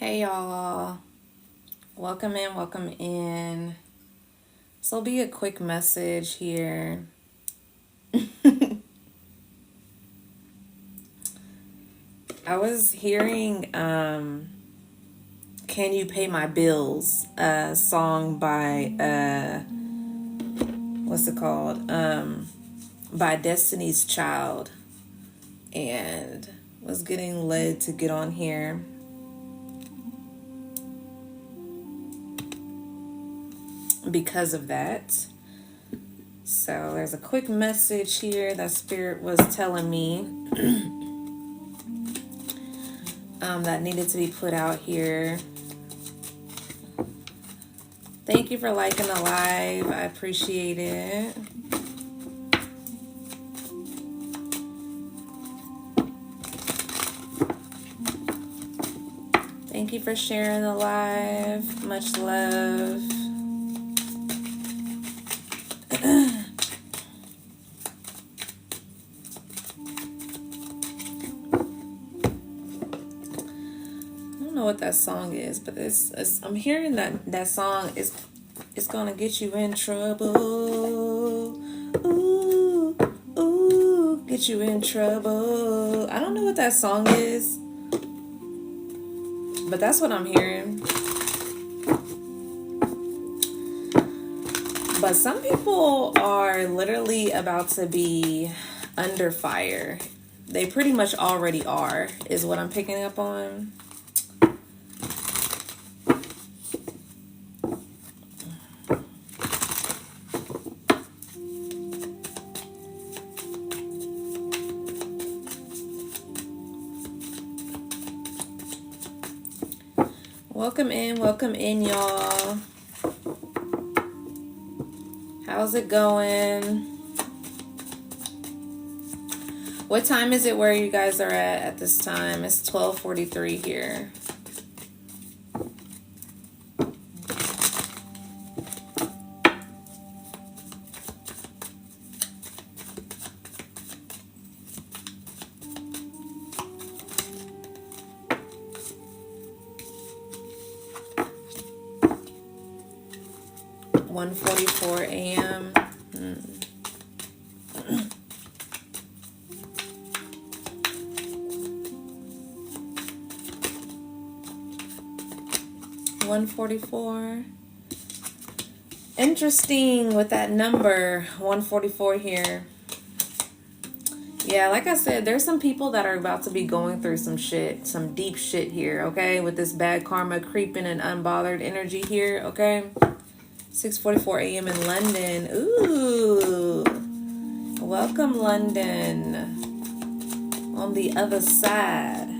Hey y'all, welcome in, welcome in. This will be a quick message here. I was hearing Can You Pay My Bills, a song by what's it called? By Destiny's Child, and was getting led to get on here. Because of that. So there's a quick message here that Spirit was telling me that needed to be put out here. Thank you for liking the live. I appreciate it. Thank you for sharing the live. Much love. What that song is, but it's I'm hearing that song is it's gonna get you in trouble. Ooh, get you in trouble. I don't know what that song is, but that's what I'm hearing. But some people are literally about to be under fire. They pretty much already are, is what I'm picking up on. Welcome in, y'all. How's it going? What time is it where you guys are at this time? It's 12:43 here. One 1:44 a.m. 1:44. Interesting with that number 1:44 here. Yeah, like I said, there's some people that are about to be going through some shit, some deep shit here, okay? With this bad karma creeping and unbothered energy here, okay? 6:44 a.m. in London. Ooh. Welcome, London. On the other side.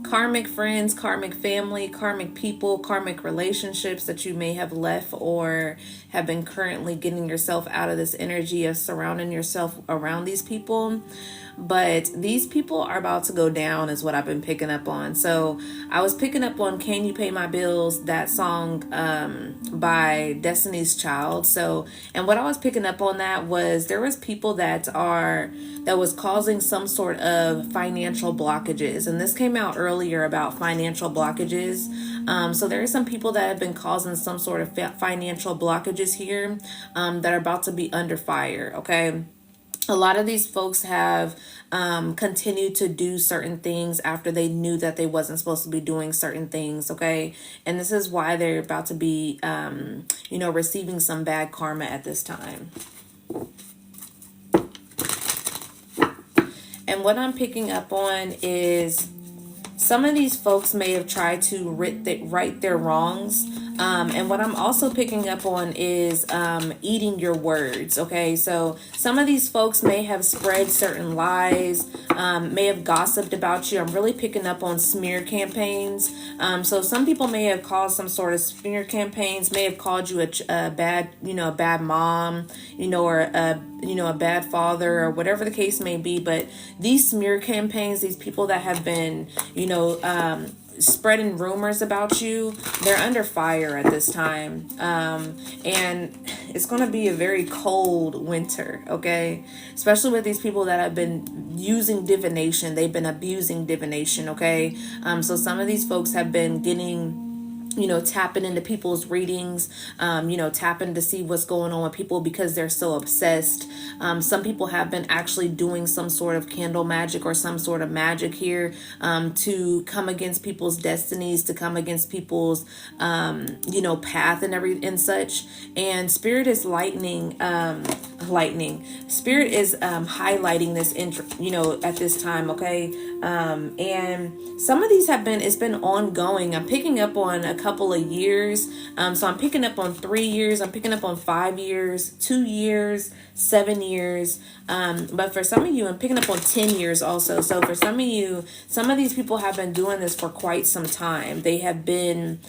Karmic friends, karmic family, karmic people, karmic relationships that you may have left or have been currently getting yourself out of this energy of surrounding yourself around these people. But these people are about to go down is what I've been picking up on. So I was picking up on Can You Pay My Bills, that song by Destiny's Child. So, and what I was picking up on that was there was people that was causing some sort of financial blockages. And this came out earlier about financial blockages. So there are some people that have been causing some sort of financial blockages here that are about to be under fire, okay? A lot of these folks have continued to do certain things after they knew that they wasn't supposed to be doing certain things, okay? And this is why they're about to be, receiving some bad karma at this time. And what I'm picking up on is some of these folks may have tried to right their wrongs. And what I'm also picking up on is eating your words, okay? So some of these folks may have spread certain lies, may have gossiped about you. I'm really picking up on smear campaigns. So some people may have caused some sort of smear campaigns, may have called you a bad mom, or a bad father, or whatever the case may be. But these smear campaigns, these people that have been, spreading rumors about you, they're under fire at this time. And it's going to be a very cold winter, okay? Especially with these people that have been using divination. They've been abusing divination, okay? So some of these folks have been getting, tapping into people's readings, tapping to see what's going on with people because they're so obsessed. Some people have been actually doing some sort of candle magic or some sort of magic here, to come against people's destinies, to come against people's, path and such. And spirit is spirit is highlighting this at this time, okay? And some of these it's been ongoing. I'm picking up on a couple of years. So I'm picking up on 3 years. I'm picking up on 5 years, 2 years, 7 years. But for some of you, I'm picking up on 10 years also. So for some of you, some of these people have been doing this for quite some time. They have been,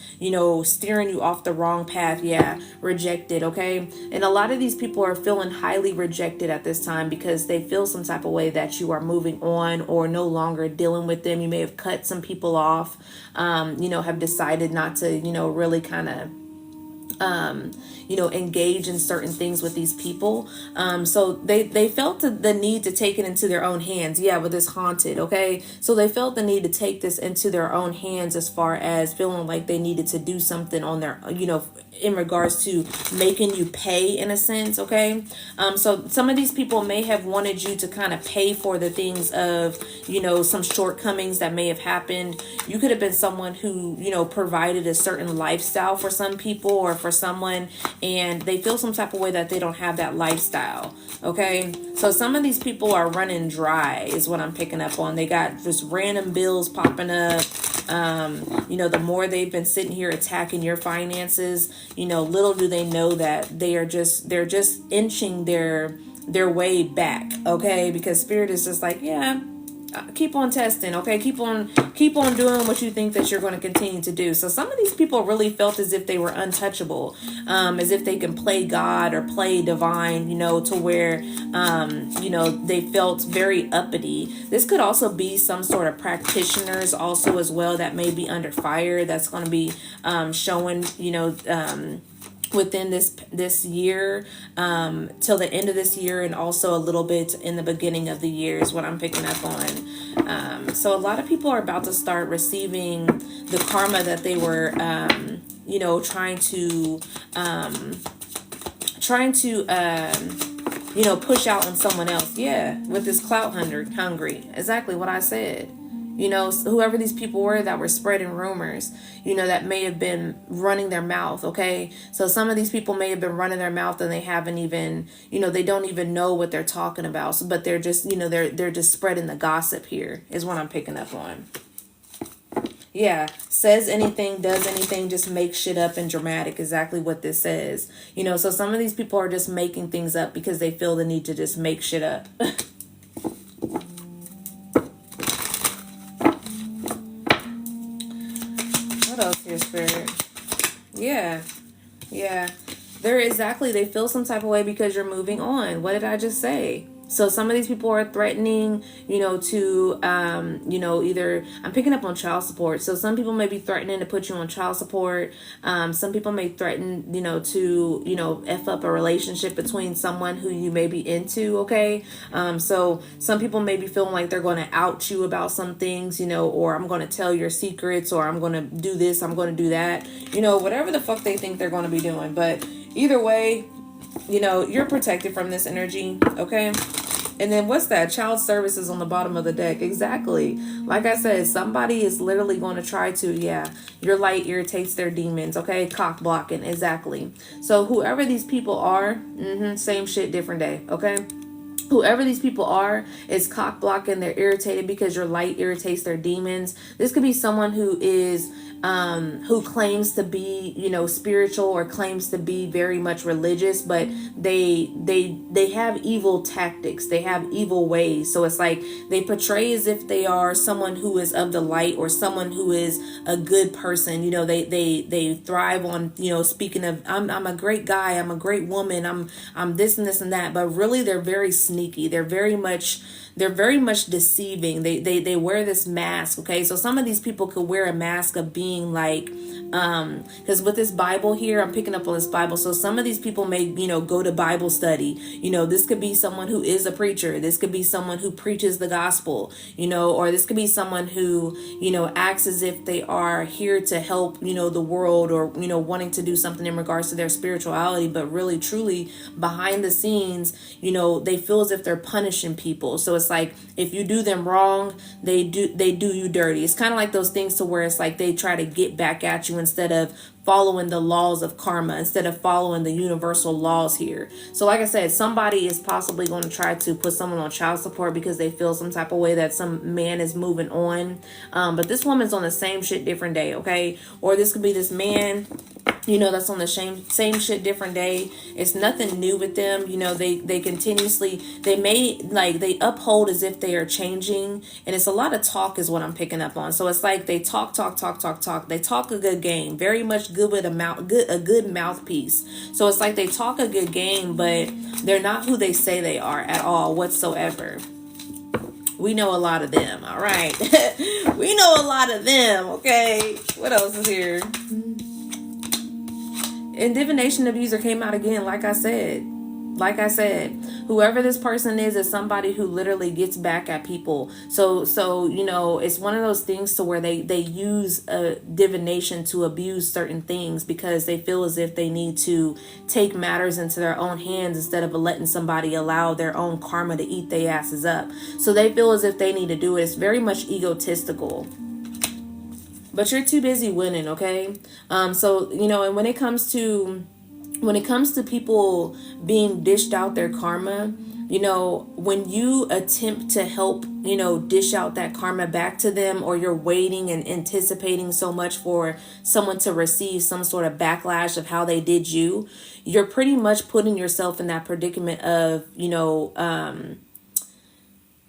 steering you off the wrong path. Yeah, rejected, okay? And a lot of these people are feeling highly rejected at this time because they feel some type of way that you are moving on or no longer dealing with them. You may have cut some people off, have decided not to, really kind of engage in certain things with these people. So they felt the need to take it into their own hands. Yeah, with this haunted, okay? So they felt the need to take this into their own hands as far as feeling like they needed to do something on their, in regards to making you pay in a sense, okay? So some of these people may have wanted you to kind of pay for the things of, some shortcomings that may have happened. You could have been someone who, provided a certain lifestyle for some people or for someone, and they feel some type of way that they don't have that lifestyle, okay? So some of these people are running dry is what I'm picking up on. They got just random bills popping up. The more they've been sitting here attacking your finances, little do they know that they're just inching their way back, okay? Because spirit is just like, yeah, keep on testing, okay? Keep on doing what you think that you're going to continue to do. So some of these people really felt as if they were untouchable, as if they can play God or play divine, to where, they felt very uppity. This could also be some sort of practitioners also as well that may be under fire. That's going to be showing, within this year, till the end of this year, and also a little bit in the beginning of the year is what I'm picking up on. So a lot of people are about to start receiving the karma that they were, trying to push out on someone else. Yeah, with this clout hungry. Exactly what I said. Whoever these people were that were spreading rumors, that may have been running their mouth, okay? So some of these people may have been running their mouth and they haven't even, they don't even know what they're talking about. So, but they're just, they're just spreading the gossip here is what I'm picking up on. Yeah, says anything, does anything, just make shit up and dramatic. Exactly what this says. So some of these people are just making things up because they feel the need to just make shit up. What else here, Spirit? Yeah. They feel some type of way because you're moving on. What did I just say? So some of these people are threatening, to, either, I'm picking up on child support. So some people may be threatening to put you on child support. Some people may threaten, to, F up a relationship between someone who you may be into, okay? So some people may be feeling like they're going to out you about some things, or I'm going to tell your secrets, or I'm going to do this, I'm going to do that, whatever the fuck they think they're going to be doing. But either way, you're protected from this energy, okay? And then what's that? Child services on the bottom of the deck. Exactly. Like I said, somebody is literally going to try to, your light irritates their demons, okay? Cock blocking, exactly. So whoever these people are, same shit, different day, okay? Whoever these people are is cock blocking. They're irritated because your light irritates their demons. This could be someone who is who claims to be, spiritual, or claims to be very much religious, but they have evil tactics, they have evil ways. So it's like they portray as if they are someone who is of the light, or someone who is a good person. They thrive on, speaking of, I'm a great guy, I'm a great woman, I'm this and this and that, but really they're very sneaky. They're very much deceiving. They wear this mask. Okay, so some of these people could wear a mask of being like, because with this Bible here, I'm picking up on this Bible. So some of these people may, go to Bible study. This could be someone who is a preacher. This could be someone who preaches the gospel, or this could be someone who, acts as if they are here to help, the world, or, wanting to do something in regards to their spirituality, but really, truly behind the scenes, they feel as if they're punishing people. So it's like, if you do them wrong, they do you dirty. It's kind of like those things to where it's like they try to get back at you instead of following the laws of karma, instead of following the universal laws here. So like I said, somebody is possibly going to try to put someone on child support because they feel some type of way that some man is moving on. But this woman's on the same shit, different day. Okay. Or this could be this man, that's on the same shit, different day. It's nothing new with them. They continuously, they uphold as if they are changing. And it's a lot of talk is what I'm picking up on. So it's like they talk. They talk a good game, very much good with a good mouthpiece. So it's like they talk a good game, but they're not who they say they are at all whatsoever. We know a lot of them. All right. We know a lot of them. Okay. What else is here? And divination abuser came out again. Like I said, whoever this person is somebody who literally gets back at people. So it's one of those things to where they use divination to abuse certain things because they feel as if they need to take matters into their own hands instead of letting somebody allow their own karma to eat their asses up. So they feel as if they need to do it. It's very much egotistical. But you're too busy winning, okay? So, and when it comes to people being dished out their karma, when you attempt to help, dish out that karma back to them, or you're waiting and anticipating so much for someone to receive some sort of backlash of how they did you, you're pretty much putting yourself in that predicament of,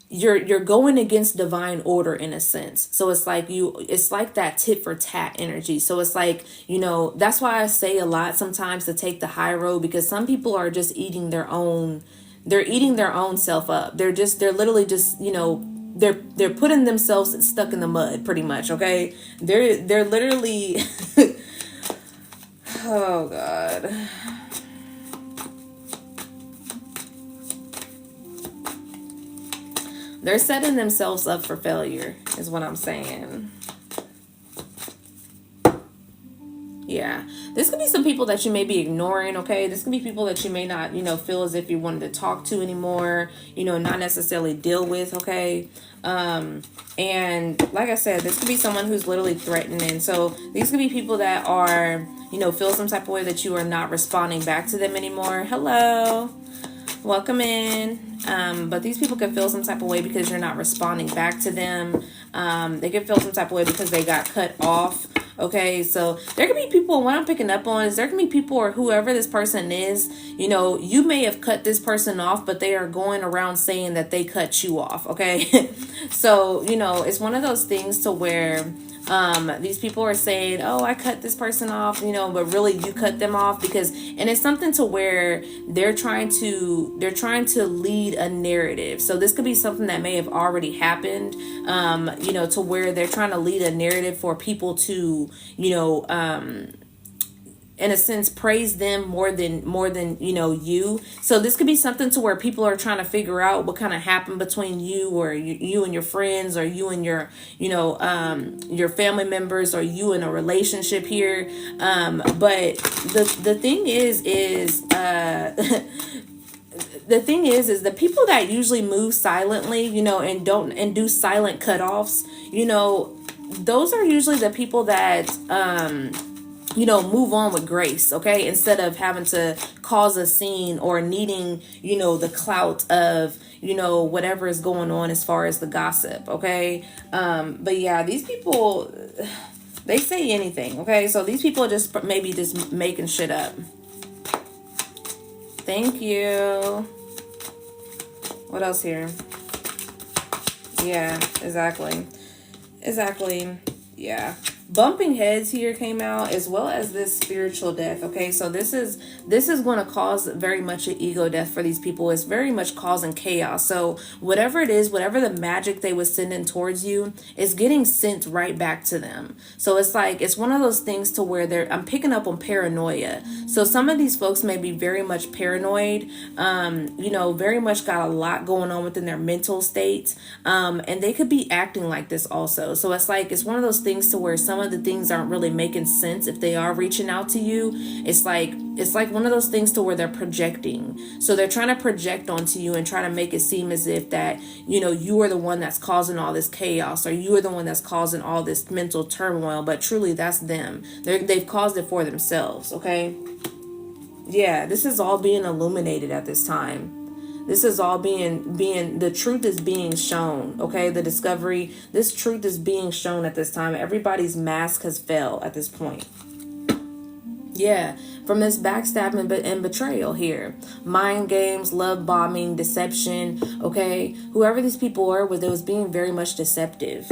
you're going against divine order in a sense. So it's like that tit for tat energy. So it's like, that's why I say a lot sometimes to take the high road, because some people are just eating their own self up. They're literally just, they're putting themselves stuck in the mud pretty much. Okay. They're literally, oh God. They're setting themselves up for failure is what I'm saying. Yeah. This could be some people that you may be ignoring, okay? This could be people that you may not, feel as if you wanted to talk to anymore, not necessarily deal with, okay? And like I said, this could be someone who's literally threatening. So these could be people that are, feel some type of way that you are not responding back to them anymore. Hello. Welcome in. But these people could feel some type of way because you're not responding back to them. They could feel some type of way because they got cut off. Okay, so there can be people, what I'm picking up on is there can be people, or whoever this person is, you may have cut this person off, but they are going around saying that they cut you off. Okay. So, it's one of those things to where these people are saying, oh, I cut this person off, but really you cut them off and it's something to where they're trying to lead a narrative. So this could be something that may have already happened, to where they're trying to lead a narrative for people to, in a sense, praise them more than you. So this could be something to where people are trying to figure out what kind of happened between you, or you and your friends, or you and your your family members, or you in a relationship here. But the thing is the thing is the people that usually move silently, and do silent cutoffs, those are usually the people that move on with grace, okay? Instead of having to cause a scene or needing, the clout of, whatever is going on as far as the gossip, okay? But yeah, these people, They say anything, okay? So these people are just maybe just making shit up. Thank you. What else here? Yeah, exactly. Exactly. Yeah. Bumping heads here came out, as well as this spiritual death. Okay, so this is going to cause very much an ego death for these people. It's very much causing chaos. So whatever it is, whatever the magic they was sending towards you is getting sent right back to them. So it's like, it's one of those things to where I'm picking up on paranoia. So some of these folks may be very much paranoid, you know, very much got a lot going on within their mental states, and they could be acting like this also. So it's like, it's one of those things to where some of the things aren't really making sense if they are reaching out to you. It's like one of those things to where they're projecting. So they're trying to project onto you and try to make it seem as if that, you know, you are the one that's causing all this chaos, or you are the one that's causing all this mental turmoil, but truly that's them. They've caused it for themselves. Okay. Yeah, this is all being illuminated at this time. This is all being the truth is being shown. Okay, the discovery, this truth is being shown at this time. Everybody's mask has fell at this point. Yeah, from this backstabbing and betrayal here. Mind games, love bombing, deception. Okay, whoever these people were, they was being very much deceptive.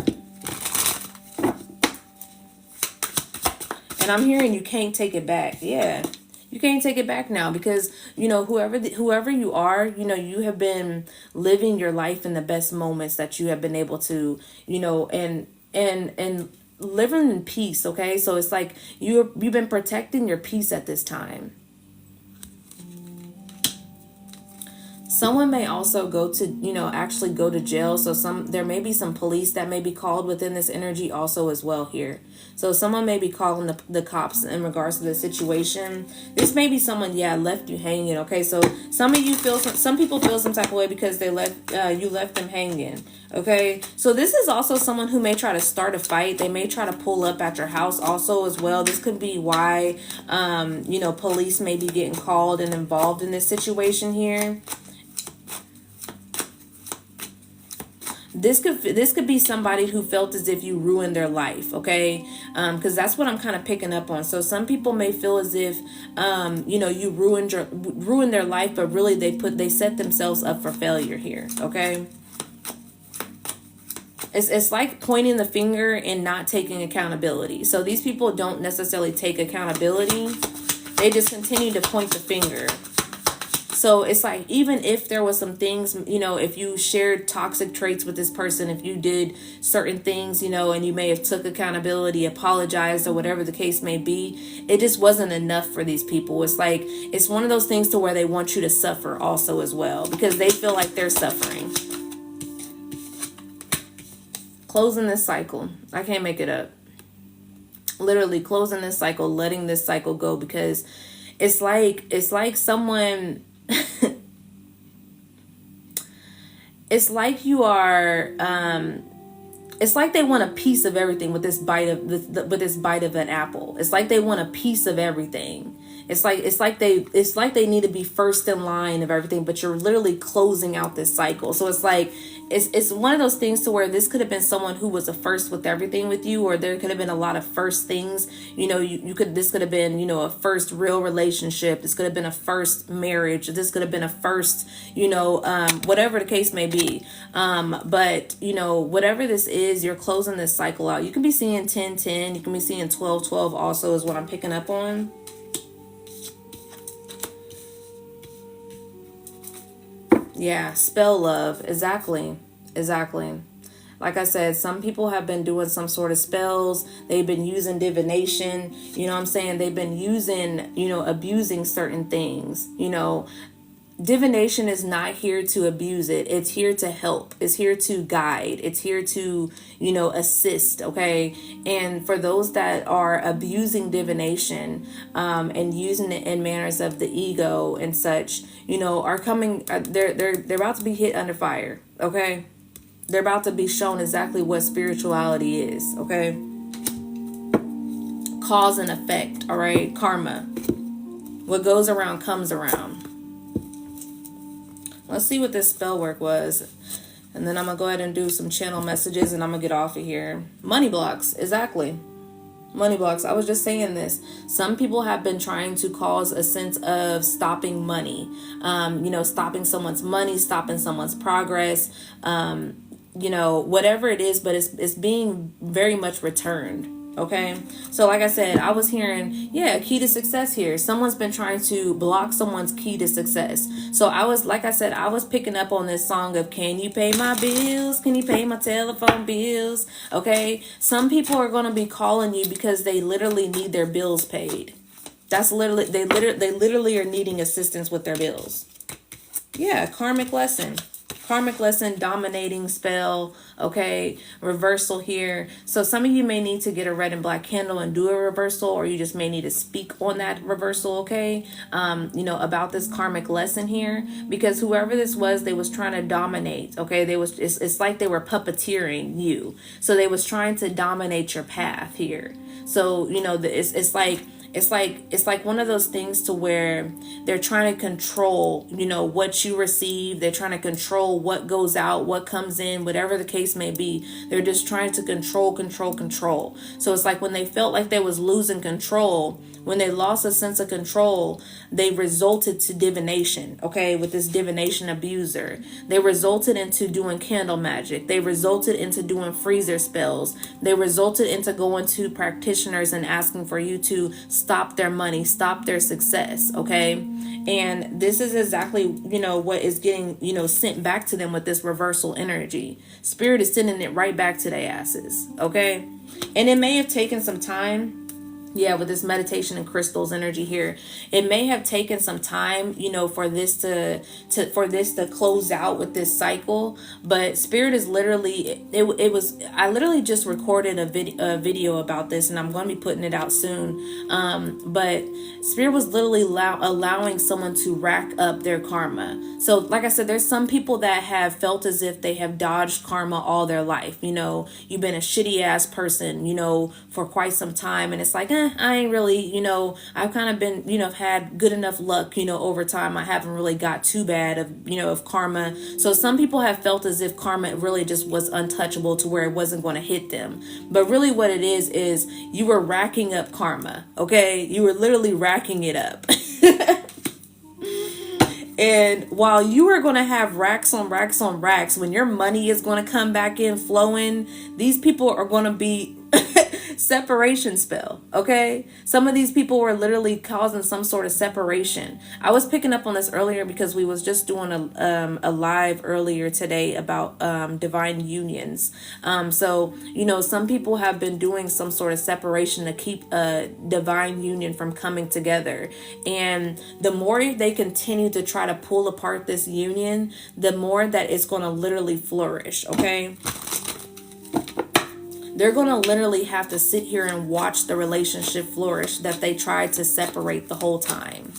And I'm hearing you can't take it back. Yeah. You can't take it back now, because, you know, whoever you are, you know, you have been living your life in the best moments that you have been able to, you know, and living in peace. Okay. So it's like you've been protecting your peace at this time. Someone may also go to, you know, actually go to jail. So there may be some police that may be called within this energy also as well here. So someone may be calling the cops in regards to the situation. This may be someone, yeah, left you hanging. Okay, so some people feel some type of way because they you left them hanging. Okay, so this is also someone who may try to start a fight. They may try to pull up at your house also as well. This could be why, you know, police may be getting called and involved in this situation here. This could be somebody who felt as if you ruined their life, okay? Because that's what I'm kind of picking up on. So some people may feel as if, you know, you ruined their life, but really they set themselves up for failure here, okay? It's like pointing the finger and not taking accountability. So these people don't necessarily take accountability. They just continue to point the finger. So it's like, even if there was some things, you know, if you shared toxic traits with this person, if you did certain things, you know, and you may have took accountability, apologized, or whatever the case may be, it just wasn't enough for these people. It's like, it's one of those things to where they want you to suffer also as well, because they feel like they're suffering. Closing this cycle. I can't make it up. Literally closing this cycle, letting this cycle go, because it's like someone it's like you are it's like they want a piece of everything with this bite of an apple. It's like they want a piece of everything. It's like they need to be first in line of everything, but you're literally closing out this cycle. So it's like it's one of those things to where this could have been someone who was a first with everything with you, or there could have been a lot of first things. You know, this could have been, you know, a first real relationship. This could have been a first marriage. This could have been a first, you know, whatever the case may be. But you know, whatever this is, you're closing this cycle out. You can be seeing 10-10. You can be seeing 12-12 also is what I'm picking up on. Yeah, spell love. Exactly. Like I said, some people have been doing some sort of spells. They've been using divination. You know what I'm saying? They've been using, you know, abusing certain things. You know, divination is not here to abuse it. It's here to help. It's here to guide. It's here to, you know, assist. Okay. And for those that are abusing divination, and using it in manners of the ego and such, you know, are coming, they're about to be hit under fire. Okay. They're about to be shown exactly what spirituality is. Okay. Cause and effect. All right. Karma. What goes around comes around. Let's see what this spell work was. And then I'm going to go ahead and do some channel messages and I'm going to get off of here. Money blocks. Exactly. Money blocks. I was just saying this. Some people have been trying to cause a sense of stopping money, stopping someone's money, stopping someone's progress, whatever it is, but it's being very much returned. Okay. So like I said, I was hearing, key to success here. Someone's been trying to block someone's key to success. So I was picking up on this song of, can you pay my bills? Can you pay my telephone bills? Okay. Some people are going to be calling you because they literally need their bills paid. They literally are needing assistance with their bills. Yeah. Karmic lesson. Karmic lesson, dominating spell, okay, reversal here. So some of you may need to get a red and black candle and do a reversal, or you just may need to speak on that reversal, okay, about this karmic lesson here, because whoever this was, they was trying to dominate, okay, it's like they were puppeteering you. So they was trying to dominate your path here. So, it's like one of those things to where they're trying to control, what you receive. They're trying to control what goes out, what comes in, whatever the case may be. They're just trying to control. So it's like when they felt like they was losing control, when they lost a sense of control, they resulted to divination, okay, with this divination abuser. They resulted into doing candle magic. They resulted into doing freezer spells. They resulted into going to practitioners and asking for you to stop their money, stop their success, okay? And this is exactly, what is getting, sent back to them with this reversal energy. Spirit is sending it right back to their asses, okay? And it may have taken some time. Yeah, with this meditation and crystals energy here, it may have taken some time, for this to close out with this cycle. But Spirit is literally, I literally just recorded a video about this, and I'm going to be putting it out soon. But Spirit was literally allowing someone to rack up their karma. So like I said, there's some people that have felt as if they have dodged karma all their life. You've been a shitty ass person, for quite some time, and it's like, I ain't really, I've kind of been, had good enough luck, over time. I haven't really got too bad of karma. So some people have felt as if karma really just was untouchable to where it wasn't going to hit them. But really what it is you were racking up karma. Okay. You were literally racking it up. And while you are going to have racks on racks on racks, when your money is going to come back in flowing, these people are going to be separation spell. Okay. Some of these people were literally causing some sort of separation. I was picking up on this earlier because we was just doing a live earlier today about divine unions. So, some people have been doing some sort of separation to keep a divine union from coming together. And the more they continue to try to pull apart this union, the more that it's going to literally flourish. Okay. They're going to literally have to sit here and watch the relationship flourish that they tried to separate the whole time.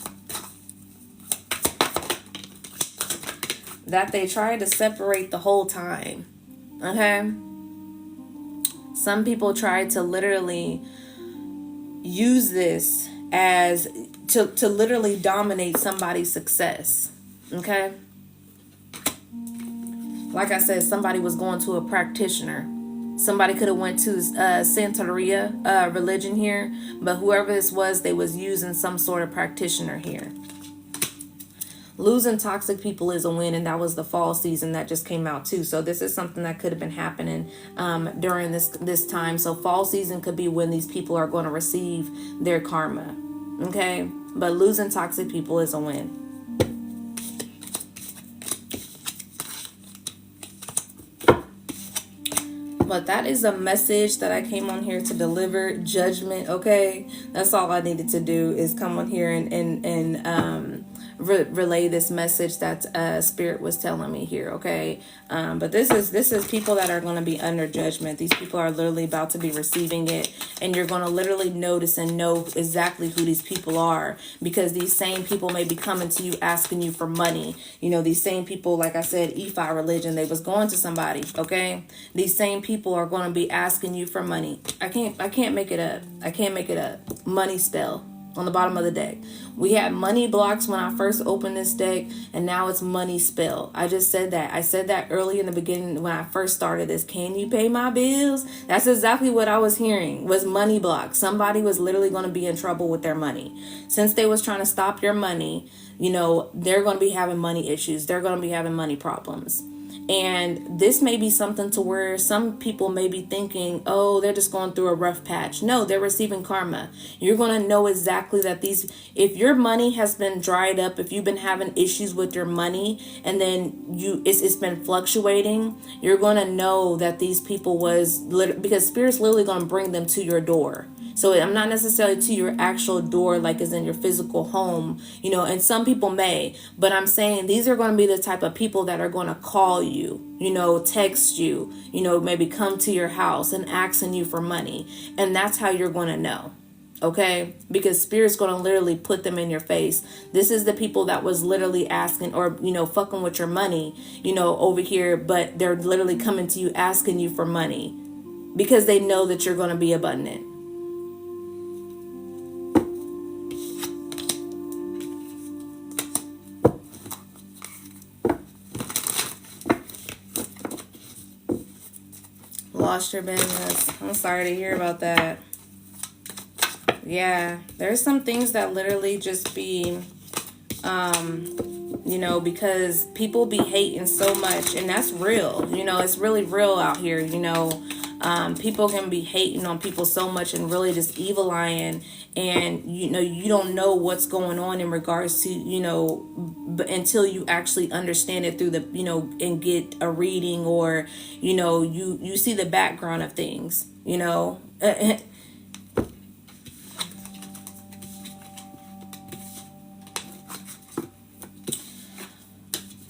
Okay? Some people tried to literally use this as to literally dominate somebody's success. Okay? Like I said, somebody was going to a practitioner. Somebody could have went to Santeria religion here, but whoever this was, they was using some sort of practitioner here. Losing toxic people is a win, and that was the fall season that just came out too. So this is something that could have been happening during this time. So fall season could be when these people are going to receive their karma. Okay, but losing toxic people is a win. But that is a message that I came on here to deliver. Judgment, okay? That's all I needed to do is come on here and relay this message that Spirit was telling me here, okay? But this is people that are going to be under judgment. These people are literally about to be receiving it, and you're going to literally notice and know exactly who these people are, because these same people may be coming to you asking you for money. These same people, like I said, Ephi religion, they was going to somebody, okay? These same people are going to be asking you for money. I can't make it up. Money spell. on the bottom of the deck. We had money blocks when I first opened this deck, and now it's money spell. I just said that. I said that early in the beginning when I first started this. Can you pay my bills? That's exactly what I was hearing, was money blocks. Somebody was literally going to be in trouble with their money. Since they was trying to stop your money, you know, they're going to be having money issues. They're going to be having money problems. And this may be something to where some people may be thinking, oh, they're just going through a rough patch. No, they're receiving karma. You're going to know exactly that if your money has been dried up, if you've been having issues with your money, and then it's been fluctuating, you're going to know that these people because Spirit's literally going to bring them to your door. So I'm not necessarily to your actual door, like is in your physical home, you know, and some people may, but I'm saying these are going to be the type of people that are going to call you, you know, text you, you know, maybe come to your house and asking you for money. And that's how you're going to know. Okay, because Spirit's going to literally put them in your face. This is the people that was literally asking or, you know, fucking with your money, you know, over here, but they're literally coming to you asking you for money because they know that you're going to be abundant. Lost your business. I'm sorry to hear about that. Yeah, there's some things that literally just be, you know, because people be hating so much, and that's real. You know, it's really real out here, you know. People can be hating on people so much and really just evil eyeing, and you know you don't know what's going on in regards to, you know, but until you actually understand it through the, you know, and get a reading, or you know you see the background of things, you know.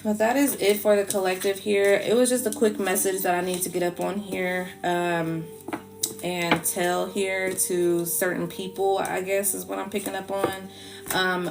But that is it for the collective here. It was just a quick message that I need to get up on here and tell here to certain people, I guess is what I'm picking up on.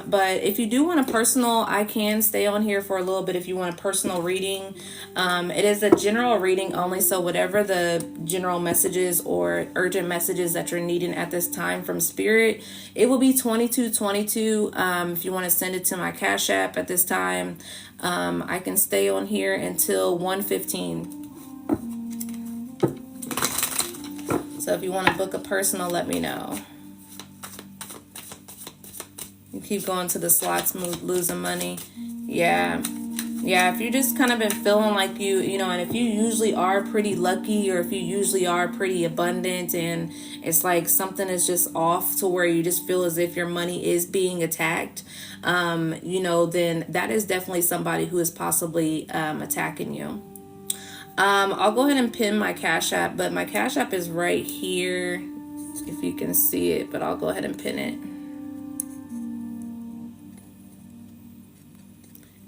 But if you do want a personal, I can stay on here for a little bit if you want a personal reading. It is a general reading only, so whatever the general messages or urgent messages that you're needing at this time from Spirit, it will be 2222. If you want to send it to my Cash App at this time, I can stay on here until 1:15. So if you want to book a personal, let me know. You keep going to the slots, losing money. Yeah, if you just kind of been feeling like you know, and if you usually are pretty lucky, or if you usually are pretty abundant, and it's like something is just off to where you just feel as if your money is being attacked, you know, then that is definitely somebody who is possibly attacking you. I'll go ahead and pin my Cash App, but my Cash App is right here if you can see it, but I'll go ahead and pin it.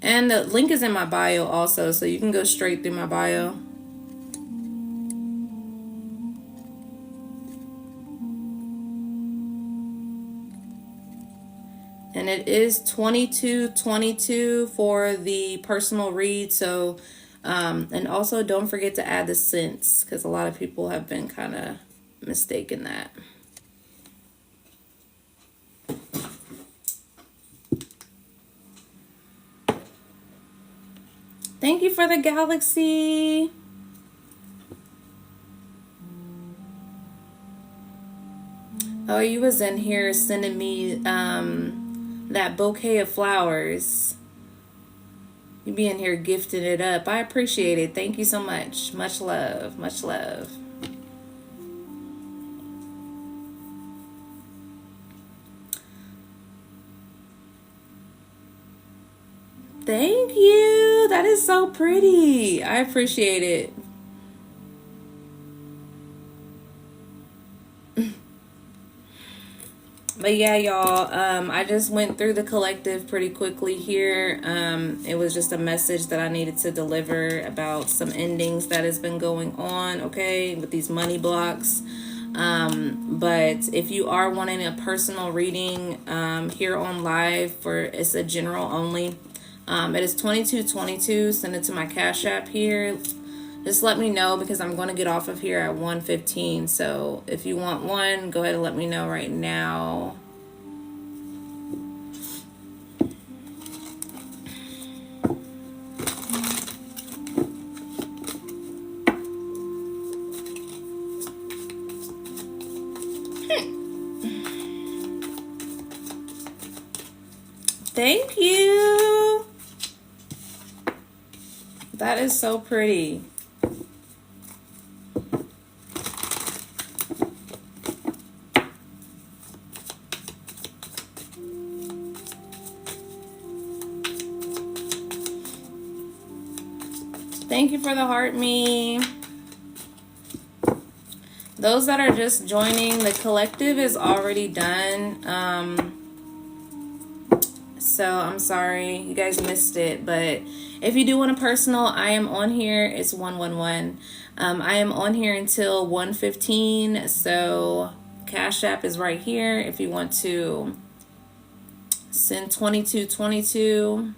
And the link is in my bio also, so you can go straight through my bio. And it is 2222 for the personal read. So, and also don't forget to add the cents, because a lot of people have been kind of mistaken that. Thank you for the galaxy. Oh, you was in here sending me that bouquet of flowers. You be in here gifting it up. I appreciate it. Thank you so much. Much love. Much love. Thank you. That is so pretty. I appreciate it. But yeah, y'all, I just went through the collective pretty quickly here. It was just a message that I needed to deliver about some endings that has been going on, okay, with these money blocks. But if you are wanting a personal reading here on live, it's a general only. It is 2222. Send it to my Cash App here. Just let me know, because I'm going to get off of here at 1:15. So if you want one, go ahead and let me know right now. Thank you. That is so pretty. Thank you for the heart me. Those that are just joining, the collective is already done. So I'm sorry you guys missed it, but if you do want a personal, I am on here. It's 111. I am on here until 1:15. So Cash App is right here if you want to send 2222.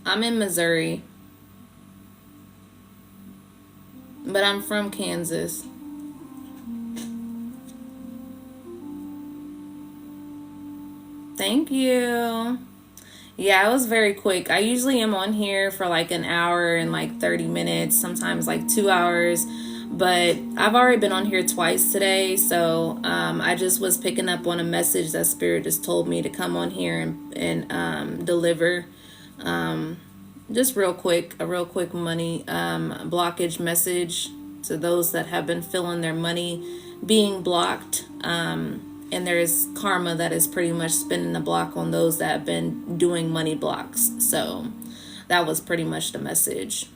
I'm in Missouri, but I'm from Kansas. Thank you. Yeah, it was very quick. I usually am on here for like an hour and like 30 minutes, sometimes like 2 hours. But I've already been on here twice today. So I just was picking up on a message that Spirit just told me to come on here and deliver. Just a real quick money blockage message to those that have been feeling their money being blocked. And there is karma that is pretty much spinning the block on those that have been doing money blocks. So that was pretty much the message.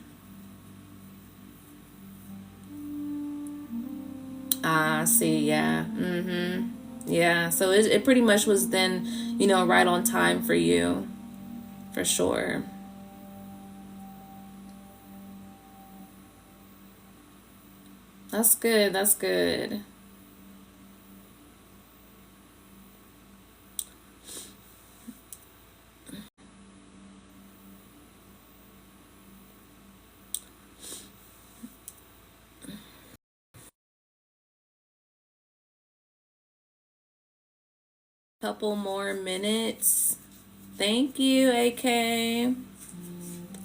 See, yeah. Yeah, so it pretty much was then, right on time for you. For sure. That's good. That's good. Couple more minutes. Thank you, AK.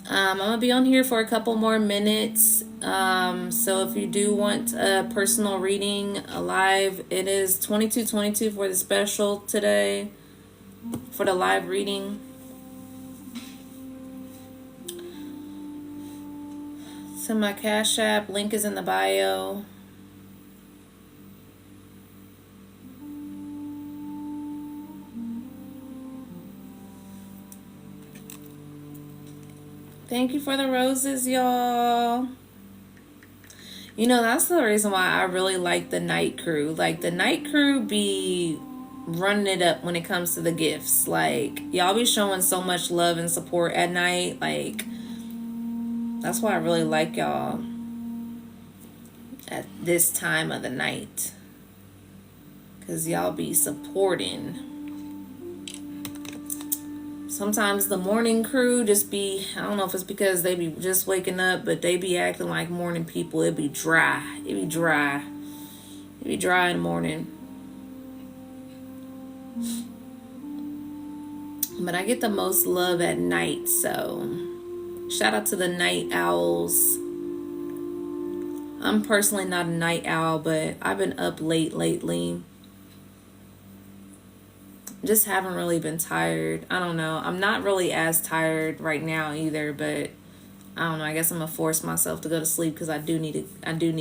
I'm gonna be on here for a couple more minutes. So if you do want a personal reading live, it is 2222 for the special today for the live reading. So my Cash App link is in the bio. Thank you for the roses, y'all. That's the reason why I really like the night crew. Like, the night crew be running it up when it comes to the gifts. Like, y'all be showing so much love and support at night. Like, that's why I really like y'all at this time of the night. Because y'all be supporting. Sometimes the morning crew just be, I don't know if it's because they be just waking up, but they be acting like morning people. It be dry. It be dry in the morning. But I get the most love at night, so shout out to the night owls. I'm personally not a night owl, but I've been up late lately. Just haven't really been tired. I don't know. I'm not really as tired right now either, but I don't know. I guess I'm gonna force myself to go to sleep because I do need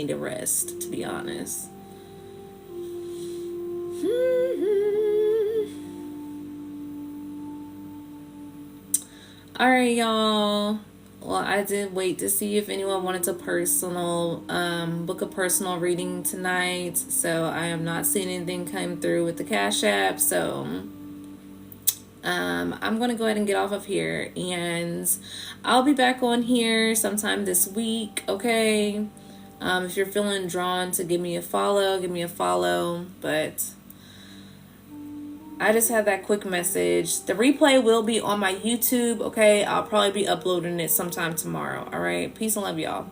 to rest, to be honest. All right, y'all. Well, I did wait to see if anyone wanted to book a personal reading tonight. So I am not seeing anything come through with the Cash App. So I'm going to go ahead and get off of here. And I'll be back on here sometime this week, okay? If you're feeling drawn to give me a follow. But I just had that quick message. The replay will be on my YouTube, okay? I'll probably be uploading it sometime tomorrow, all right? Peace and love, y'all.